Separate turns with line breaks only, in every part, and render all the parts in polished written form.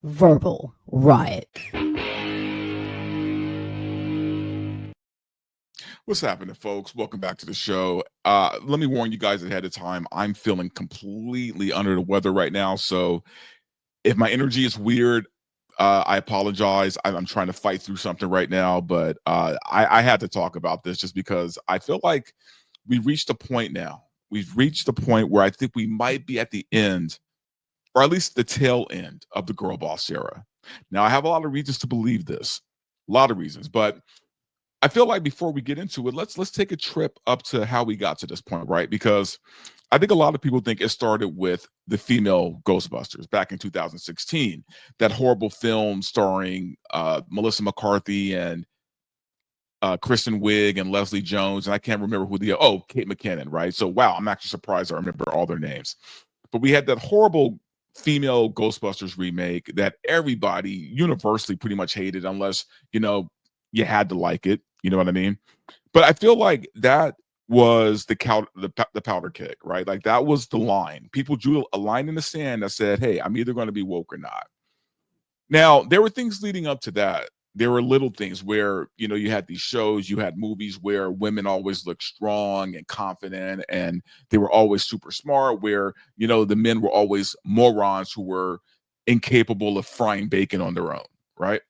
Verbal Riot.
What's happening, folks? Welcome back to the show. Let me warn you guys ahead of time. I'm feeling completely under the weather right now. So if my energy is weird, I apologize. I'm trying to fight through something right now, but I had to talk about this just because I feel like we reached a point now. We've reached the point where I think we might be at the end, or at least the tail end of the girl boss era. Now, I have a lot of reasons to believe this, a lot of reasons, but I feel like before we get into it, let's take a trip up to how we got to this point, right? Because I think a lot of people think it started with the female Ghostbusters back in 2016, that horrible film starring Melissa McCarthy and Kristen Wiig and Leslie Jones, and I can't remember who Kate McKinnon, right? So wow, I'm actually surprised I remember all their names. But we had that horrible female Ghostbusters remake that everybody universally pretty much hated, unless you had to like it. You know what I mean? But I feel like that was the powder keg, right? Like that was the line. People drew a line in the sand that said, "Hey, I'm either going to be woke or not." Now, there were things leading up to that. There were little things where, you had these shows, you had movies where women always looked strong and confident and they were always super smart, where, the men were always morons who were incapable of frying bacon on their own, right?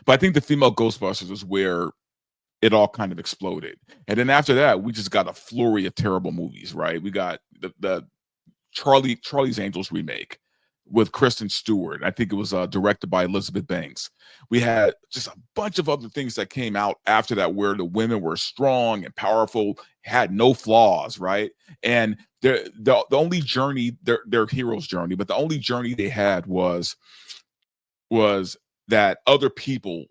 But I think the female Ghostbusters is where it all kind of exploded. And then after that, we just got a flurry of terrible movies, right? We got the Charlie's Angels remake with Kristen Stewart. I think it was directed by Elizabeth Banks. We had just a bunch of other things that came out after that where the women were strong and powerful, had no flaws, right? And the only journey, their hero's journey, but the only journey they had was that other people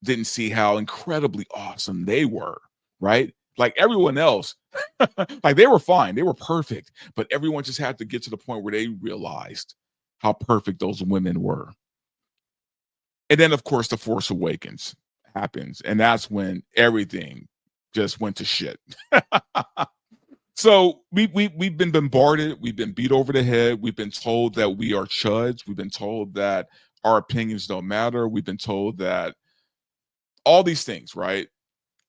didn't see how incredibly awesome they were, right? Like everyone else, like they were fine, they were perfect, but everyone just had to get to the point where they realized how perfect those women were. And then, of course, The Force Awakens happens, and that's when everything just went to shit. So we've been bombarded, we've been beat over the head, we've been told that we are chuds, we've been told that our opinions don't matter, we've been told that all these things, right?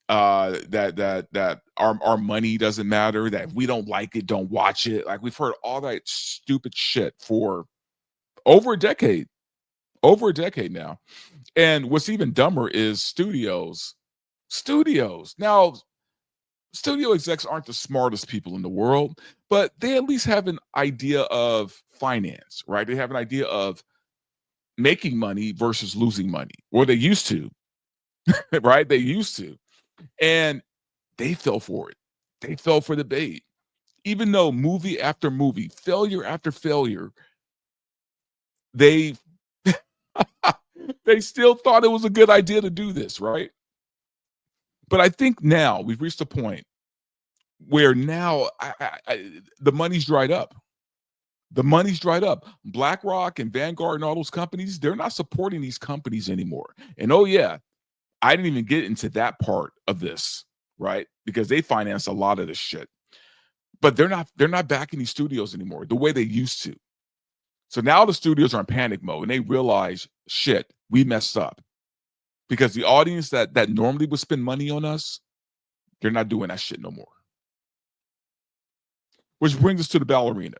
That our money doesn't matter, that if we don't like it, don't watch it. Like we've heard all that stupid shit for over a decade, now. And what's even dumber is studios. Now, studio execs aren't the smartest people in the world, but they at least have an idea of finance, right? They have an idea of making money versus losing money, or they used to, right? They used to. And they fell for it. They fell for the bait. Even though movie after movie, failure after failure, they they still thought it was a good idea to do this, right? But I think now we've reached a point where now the money's dried up. The money's dried up. BlackRock and Vanguard and all those companies, they're not supporting these companies anymore. And oh yeah, I didn't even get into that part of this, right? Because they finance a lot of this shit. But they're not backing these studios anymore the way they used to. So now the studios are in panic mode and they realize, shit, we messed up. Because the audience that normally would spend money on us, they're not doing that shit no more. Which brings us to the Ballerina.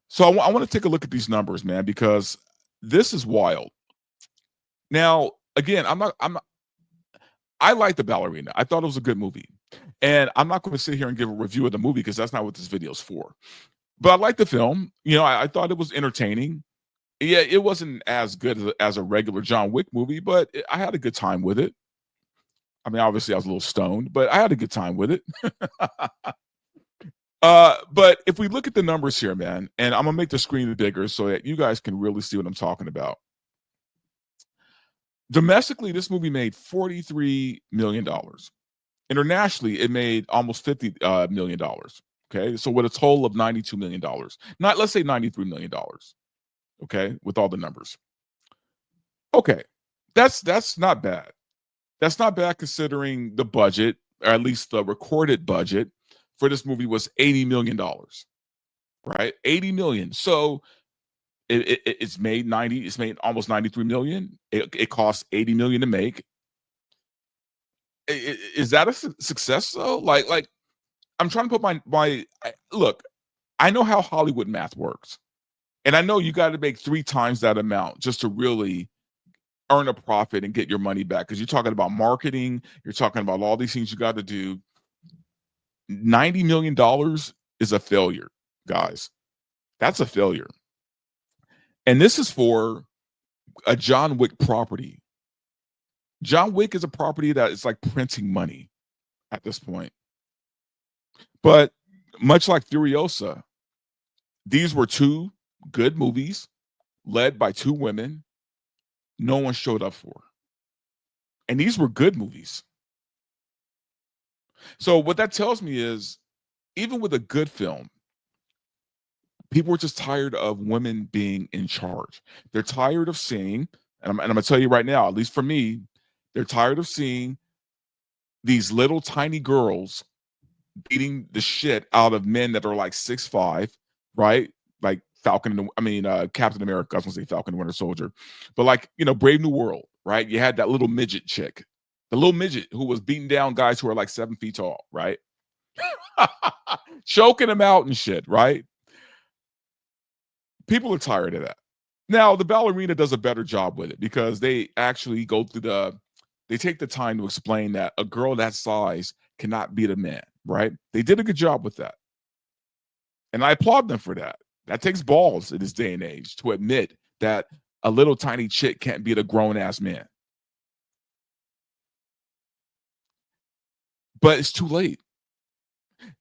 So I want to take a look at these numbers, man, because this is wild. Now, again, I like the Ballerina. I thought it was a good movie. And I'm not going to sit here and give a review of the movie because that's not what this video is for. But I like the film. I thought it was entertaining. Yeah, it wasn't as good as a regular John Wick movie, but I had a good time with it. I mean, obviously, I was a little stoned, but I had a good time with it. But if we look at the numbers here, man, and I'm gonna make the screen bigger so that you guys can really see what I'm talking about. Domestically, this movie made $43 million. Internationally, it made almost $50 million. Okay, so with a total of $92 million. Not, let's say $93 million. Okay, with all the numbers. Okay, that's not bad. That's not bad considering the budget, or at least the recorded budget for this movie was $80 million. Right, 80 million. So It's made almost 93 million. It costs 80 million to make. Is that a success though? Like I'm trying to put look. I know how Hollywood math works, and I know you got to make 3 times that amount just to really earn a profit and get your money back. Because you're talking about marketing, you're talking about all these things you got to do. $90 million is a failure, guys. That's a failure. And this is for a John Wick property. John Wick is a property that is like printing money at this point. But much like Furiosa, these were 2 good movies led by 2 women no one showed up for. And these were good movies. So what that tells me is even with a good film, people are just tired of women being in charge. They're tired of seeing, and I'm going to tell you right now, at least for me, they're tired of seeing these little tiny girls beating the shit out of men that are like 6'5", right? Like Captain America. I was gonna say Falcon and Winter Soldier, but like Brave New World, right? You had that little midget chick, the little midget who was beating down guys who are like 7 feet tall, right? Choking them out and shit, right? People are tired of that. Now the Ballerina does a better job with it because they actually they take the time to explain that a girl that size cannot beat a man, right? They did a good job with that. And I applaud them for that. That takes balls in this day and age to admit that a little tiny chick can't beat a grown ass man. But it's too late.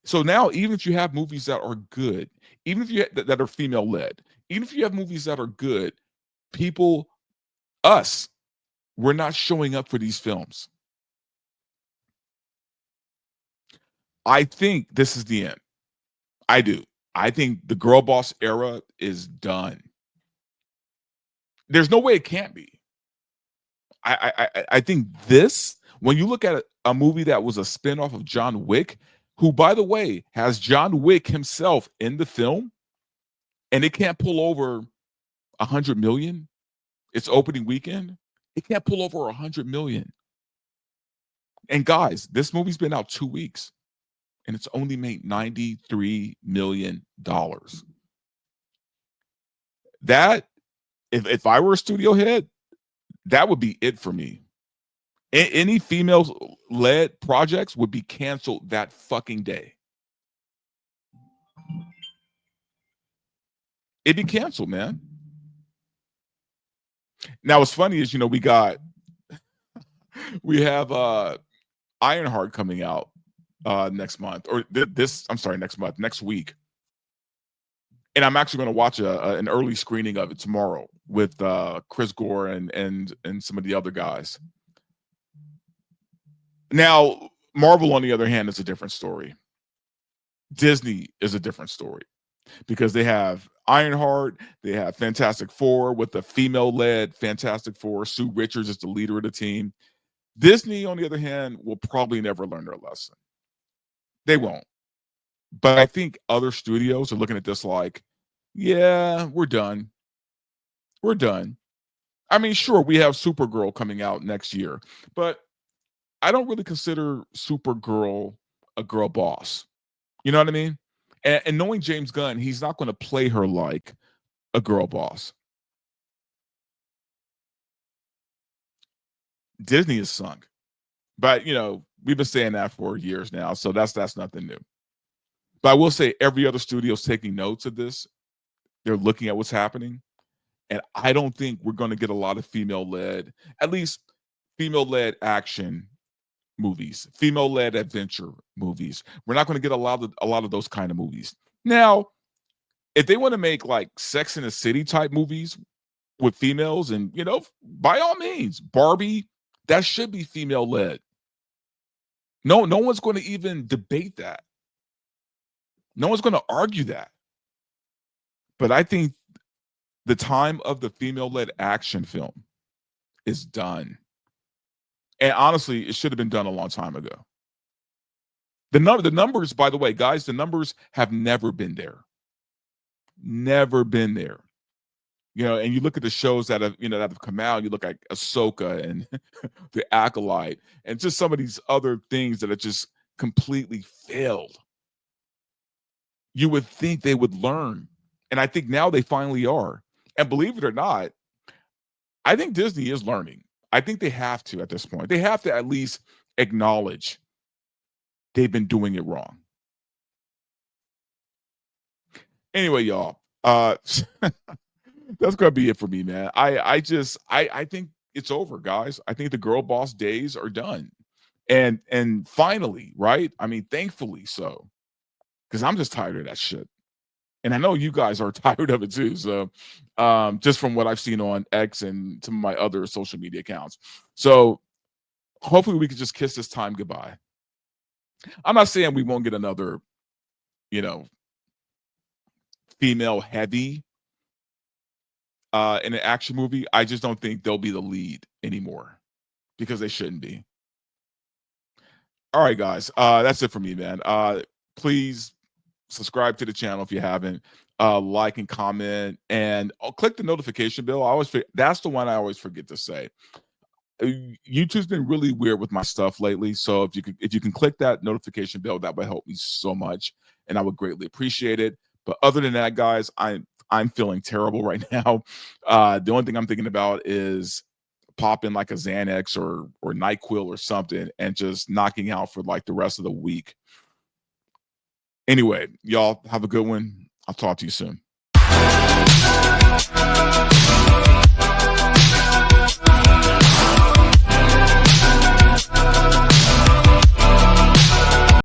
So now, even if you have movies that are good, even if that are female led, even if you have movies that are good, we're not showing up for these films. I think this is the end. I do. I think the girl boss era is done. There's no way it can't be. I think when you look at a movie that was a spinoff of John Wick, who, by the way, has John Wick himself in the film, and it can't pull over 100 million, its opening weekend, it can't pull over 100 million. And guys, this movie's been out 2 weeks, and it's only made $93 million. That, if I were a studio head, that would be it for me. Any female-led projects would be canceled that fucking day. It'd be canceled, man. Now, what's funny is, we have Ironheart coming out next month, or next week. And I'm actually going to watch an early screening of it tomorrow with Chris Gore and some of the other guys. Now, Marvel, on the other hand, is a different story. Disney is a different story because they have Ironheart, they have Fantastic Four with the female-led Fantastic Four. Sue Richards is the leader of the team. Disney, on the other hand, will probably never learn their lesson. They won't. But I think other studios are looking at this like, yeah, we're done. We're done. I mean, sure, we have Supergirl coming out next year, but I don't really consider Supergirl a girl boss. You know what I mean? And knowing James Gunn, he's not going to play her like a girl boss. Disney is sunk. But, we've been saying that for years now, so that's nothing new. But I will say every other studio is taking notes of this. They're looking at what's happening. And I don't think we're going to get a lot of female-led, at least female-led action movies, female-led adventure movies. We're not going to get a lot of those kind of movies. Now, if they want to make like Sex and the City type movies with females, and by all means, Barbie, that should be female-led. No one's going to even debate that. No one's going to argue that. But I think the time of the female-led action film is done. And honestly, it should have been done a long time ago. The numbers, by the way, guys, the numbers have never been there. Never been there. And you look at the shows that have come out. You look at Ahsoka and the Acolyte, and just some of these other things that are just completely failed. You would think they would learn, and I think now they finally are. And believe it or not, I think Disney is learning. I think they have to at this point. They have to at least acknowledge they've been doing it wrong. Anyway, y'all, that's gonna be it for me, man. I think it's over, guys. I think the girl boss days are done. And finally, right? I mean, thankfully so, because I'm just tired of that shit. And I know you guys are tired of it too. So just from what I've seen on X and some of my other social media accounts. So hopefully we can just kiss this time goodbye. I'm not saying we won't get another, you know, female heavy in an action movie. I just don't think they'll be the lead anymore because they shouldn't be. All right, guys. That's it for me, man. Please subscribe to the channel if you haven't. Like and comment, and click the notification bell. That's the one I always forget to say. YouTube's been really weird with my stuff lately, so if you can click that notification bell, that would help me so much, and I would greatly appreciate it. But other than that, guys, I'm feeling terrible right now. The only thing I'm thinking about is popping like a Xanax or NyQuil or something and just knocking out for like the rest of the week. Anyway, y'all have a good one. I'll talk to you soon.